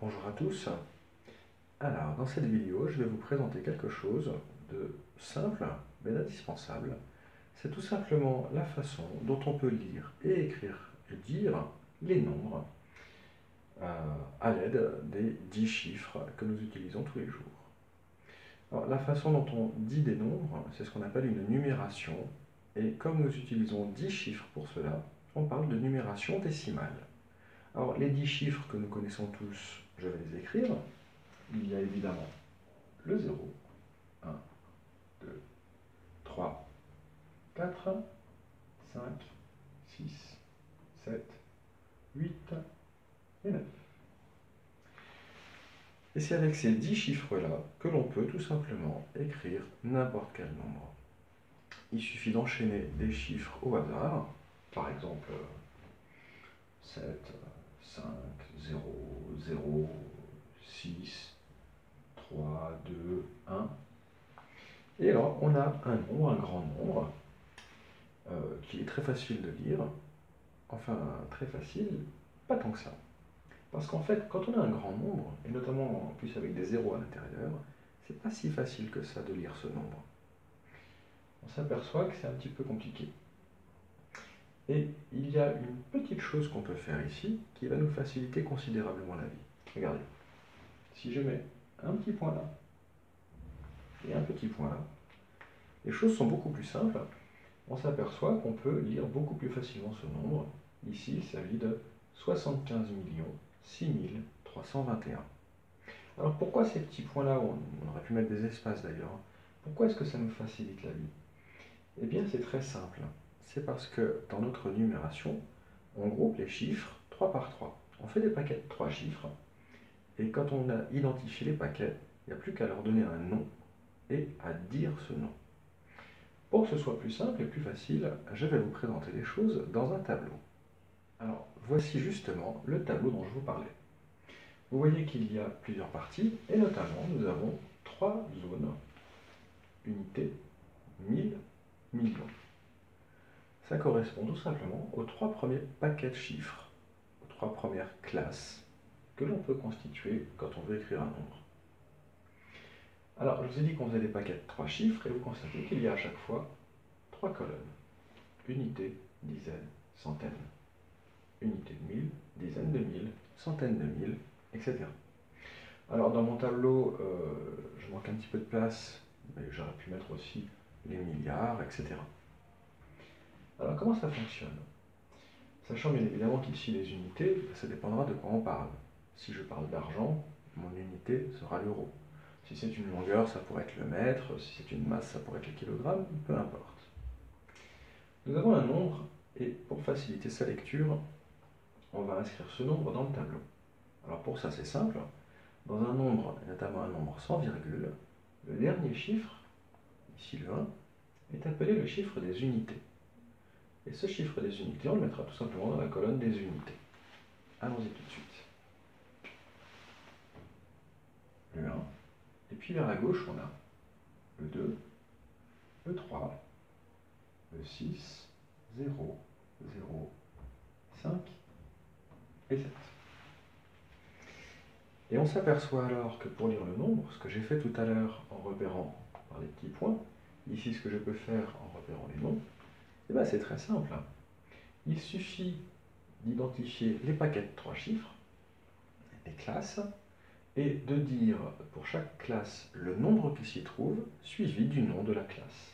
Bonjour à tous. Alors, dans cette vidéo, je vais vous présenter quelque chose de simple mais d'indispensable. C'est tout simplement la façon dont on peut lire et écrire et dire les nombres à l'aide des 10 chiffres que nous utilisons tous les jours. Alors, la façon dont on dit des nombres, c'est ce qu'on appelle une numération. Et comme nous utilisons 10 chiffres pour cela, on parle de numération décimale. Alors, les 10 chiffres que nous connaissons tous, je vais les écrire. Il y a évidemment le 0, 1, 2, 3, 4, 5, 6, 7, 8 et 9. Et c'est avec ces 10 chiffres-là que l'on peut tout simplement écrire n'importe quel nombre. Il suffit d'enchaîner des chiffres au hasard, par exemple 7, 5, 0, 0, 6, 3, 2, 1. Et alors, on a un nombre, un grand nombre, qui est très facile de lire. Enfin, très facile, pas tant que ça. Parce qu'en fait, quand on a un grand nombre, et notamment en plus avec des zéros à l'intérieur, c'est pas si facile que ça de lire ce nombre. On s'aperçoit que c'est un petit peu compliqué. Et il y a une petite chose qu'on peut faire ici qui va nous faciliter considérablement la vie. Regardez, si je mets un petit point là et un petit point là, les choses sont beaucoup plus simples. On s'aperçoit qu'on peut lire beaucoup plus facilement ce nombre. Ici, il s'agit de 75 6 321. Alors pourquoi ces petits points-là, on aurait pu mettre des espaces d'ailleurs, pourquoi est-ce que ça nous facilite la vie? Eh bien c'est très simple. C'est parce que dans notre numération, on groupe les chiffres 3 par 3. On fait des paquets de 3 chiffres, et quand on a identifié les paquets, il n'y a plus qu'à leur donner un nom et à dire ce nom. Pour que ce soit plus simple et plus facile, je vais vous présenter les choses dans un tableau. Alors, voici justement le tableau dont je vous parlais. Vous voyez qu'il y a plusieurs parties, et notamment, nous avons 3 zones. Unité, 1000, millions. Ça correspond tout simplement aux 3 premiers paquets de chiffres, aux 3 premières classes que l'on peut constituer quand on veut écrire un nombre. Alors, je vous ai dit qu'on faisait des paquets de 3 chiffres, et vous constatez qu'il y a à chaque fois 3 colonnes. Unité, dizaine, centaine. Unité de 1000, dizaine de 1000, centaine de 1000, etc. Alors dans mon tableau, je manque un petit peu de place, mais j'aurais pu mettre aussi les milliards, etc. Alors comment ça fonctionne? Sachant bien évidemment qu'ici les unités, ça dépendra de quoi on parle. Si je parle d'argent, mon unité sera l'euro. Si c'est une longueur, ça pourrait être le mètre. Si c'est une masse, ça pourrait être le kilogramme, peu importe. Nous avons un nombre, et pour faciliter sa lecture, on va inscrire ce nombre dans le tableau. Alors pour ça, c'est simple. Dans un nombre, et notamment un nombre sans virgule, le dernier chiffre, ici le 1, est appelé le chiffre des unités. Et ce chiffre des unités, on le mettra tout simplement dans la colonne des unités. Allons-y tout de suite. Le 1, et puis vers la gauche, on a le 2, le 3, le 6, 0, 0, 5 et 7. Et on s'aperçoit alors que pour lire le nombre, ce que j'ai fait tout à l'heure en repérant par les petits points, ici ce que je peux faire en repérant les noms, eh bien c'est très simple. Il suffit d'identifier les paquets de 3 chiffres, les classes, et de dire pour chaque classe le nombre qui s'y trouve, suivi du nom de la classe.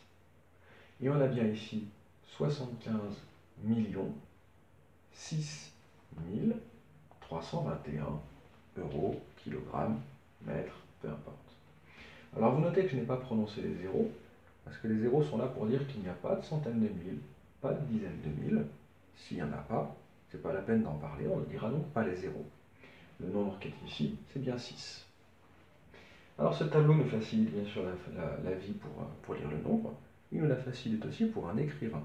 Et on a bien ici 75 6 321 euros, kilogrammes, mètres, peu importe. Alors vous notez que je n'ai pas prononcé les zéros, parce que les zéros sont là pour dire qu'il n'y a pas de centaines de mille, pas de dizaines de mille. S'il n'y en a pas, ce n'est pas la peine d'en parler, on ne dira donc pas les zéros. Le nombre qui est ici, c'est bien 6. Alors ce tableau nous facilite bien sûr la vie pour lire le nombre, il nous la facilite aussi pour un écrivain.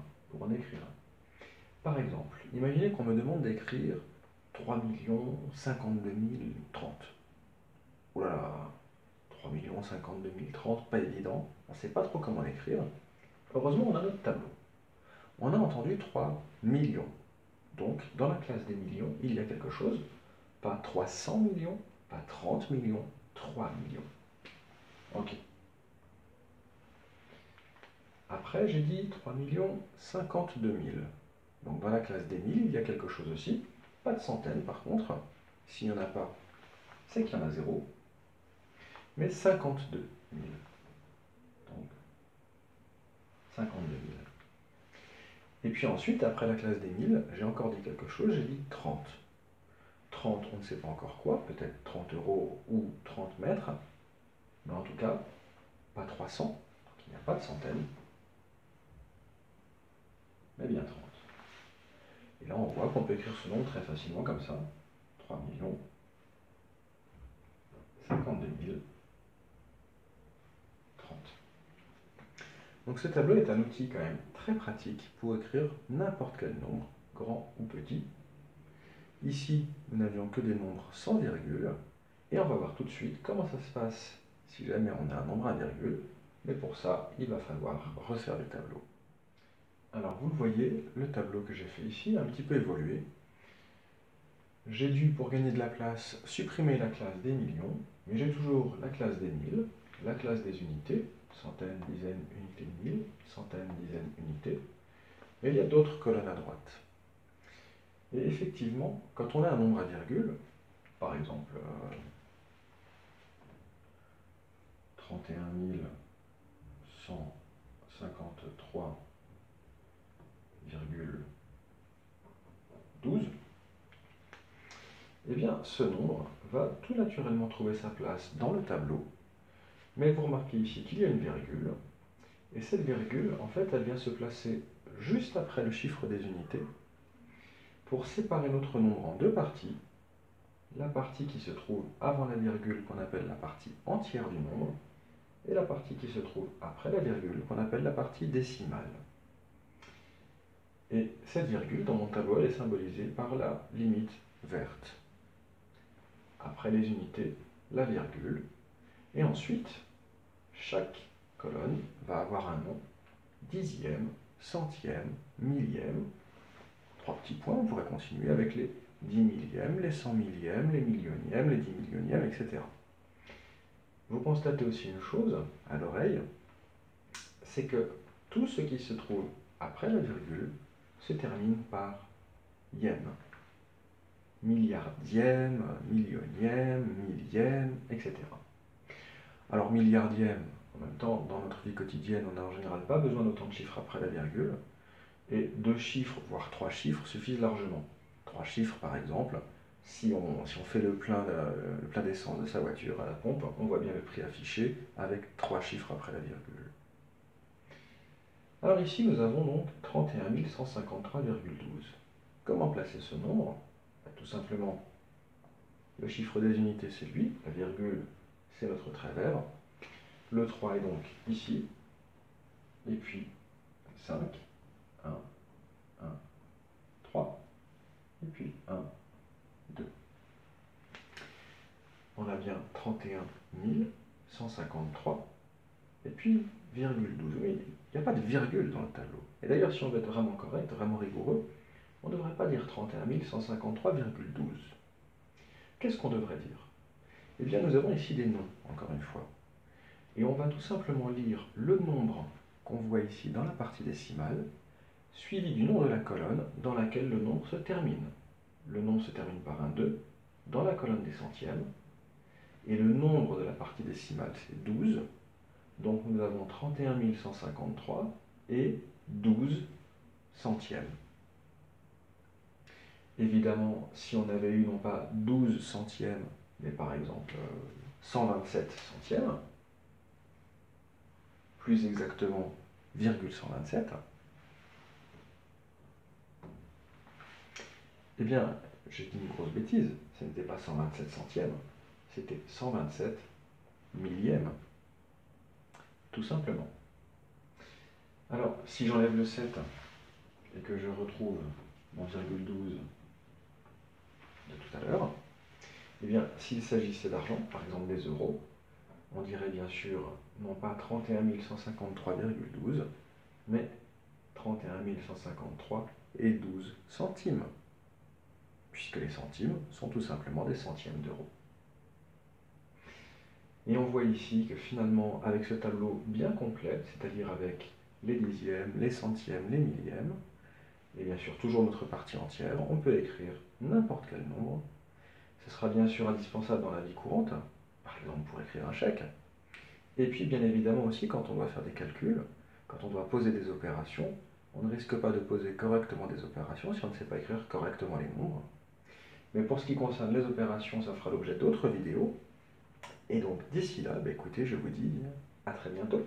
Par exemple, imaginez qu'on me demande d'écrire 3 52 030. Ouh là là, 3 52 030, pas évident, on ne sait pas trop comment l'écrire. Heureusement, on a notre tableau. On a entendu 3 millions. Donc, dans la classe des millions, il y a quelque chose, pas 300 millions, pas Pas 30 millions, 3 millions. Ok. Après, j'ai dit 3 millions 52 000. Donc dans la classe des 1000, il y a quelque chose aussi. Pas de centaines par contre. S'il n'y en a pas, c'est qu'il y en a 0. Mais 52 000. Donc 52 000. Et puis ensuite, après la classe des 1000, j'ai encore dit quelque chose, j'ai dit 30. 30, on ne sait pas encore quoi, peut-être 30 euros ou 30 mètres. Mais en tout cas, pas 300, donc il n'y a pas de centaines, mais bien 30. Et là, on voit qu'on peut écrire ce nombre très facilement comme ça. 3 millions 52 000 30. Donc ce tableau est un outil quand même très pratique pour écrire n'importe quel nombre, grand ou petit. Ici, nous n'avions que des nombres sans virgule. Et on va voir tout de suite comment ça se passe si jamais on a un nombre à virgule. Mais pour ça, il va falloir refaire le tableau. Alors vous le voyez, le tableau que j'ai fait ici a un petit peu évolué. J'ai dû, pour gagner de la place, supprimer la classe des millions, mais j'ai toujours la classe des 1000, la classe des unités, centaines, dizaines, unités de 1000, centaines, dizaines, unités, mais il y a d'autres colonnes à droite. Et effectivement, quand on a un nombre à virgule, par exemple 31 153,12, eh bien ce nombre va tout naturellement trouver sa place dans le tableau, mais vous remarquez ici qu'il y a une virgule, et cette virgule, en fait, elle vient se placer juste après le chiffre des unités pour séparer notre nombre en deux parties. La partie qui se trouve avant la virgule, qu'on appelle la partie entière du nombre, et la partie qui se trouve après la virgule, qu'on appelle la partie décimale. Et cette virgule, dans mon tableau, elle est symbolisée par la limite verte. Après les unités, la virgule, et ensuite, chaque colonne va avoir un nom, dixième, centième, millième, trois petits points, on pourrait continuer avec les 10 millièmes, les 100 millièmes, les millionièmes, les 10 millionièmes, etc. Vous constatez aussi une chose à l'oreille, c'est que tout ce qui se trouve après la virgule se termine par yème. Milliardième, millionième, millième, etc. Alors milliardième, en même temps, dans notre vie quotidienne, on n'a en général pas besoin d'autant de chiffres après la virgule, et 2 chiffres, voire 3 chiffres suffisent largement. 3 chiffres, par exemple, si on fait le plein d'essence de sa voiture à la pompe, on voit bien le prix affiché avec 3 chiffres après la virgule. Alors ici, nous avons donc 31 153,12. Comment placer ce nombre? Tout simplement, le chiffre des unités, c'est lui, la virgule, c'est notre trait vert. Le 3 est donc ici, et puis 5, 1, 1, 3, et puis 1, 2. On a bien 31 153, et puis virgule 12. Oui, il n'y a pas de virgule dans le tableau. Et d'ailleurs, si on veut être vraiment correct, vraiment rigoureux, on ne devrait pas dire 31 153,12. Qu'est-ce qu'on devrait dire? Eh bien, nous avons ici des noms, encore une fois. Et on va tout simplement lire le nombre qu'on voit ici dans la partie décimale, suivi du nom de la colonne dans laquelle le nombre se termine. Le nombre se termine par un 2 dans la colonne des centièmes, et le nombre de la partie décimale, c'est 12. Donc nous avons 31 153 et 12 centièmes. Évidemment, si on avait eu non pas 12 centièmes, mais par exemple 127 centièmes, plus exactement, virgule 127, eh bien, j'ai dit une grosse bêtise, ce n'était pas 127 centièmes, c'était 127 millièmes, tout simplement. Alors, si j'enlève le 7 et que je retrouve mon virgule 12 de tout à l'heure, eh bien, s'il s'agissait d'argent, par exemple des euros, on dirait bien sûr non pas 31 153,12, mais 31 153 et 12 centimes, puisque les centimes sont tout simplement des centièmes d'euros. Et on voit ici que finalement, avec ce tableau bien complet, c'est-à-dire avec les dixièmes, les centièmes, les millièmes, et bien sûr toujours notre partie entière, on peut écrire n'importe quel nombre. Ce sera bien sûr indispensable dans la vie courante, par exemple pour écrire un chèque. Et puis bien évidemment aussi quand on doit faire des calculs, quand on doit poser des opérations, on ne risque pas de poser correctement des opérations si on ne sait pas écrire correctement les nombres. Mais pour ce qui concerne les opérations, ça fera l'objet d'autres vidéos. Et donc d'ici là, écoutez, je vous dis à très bientôt.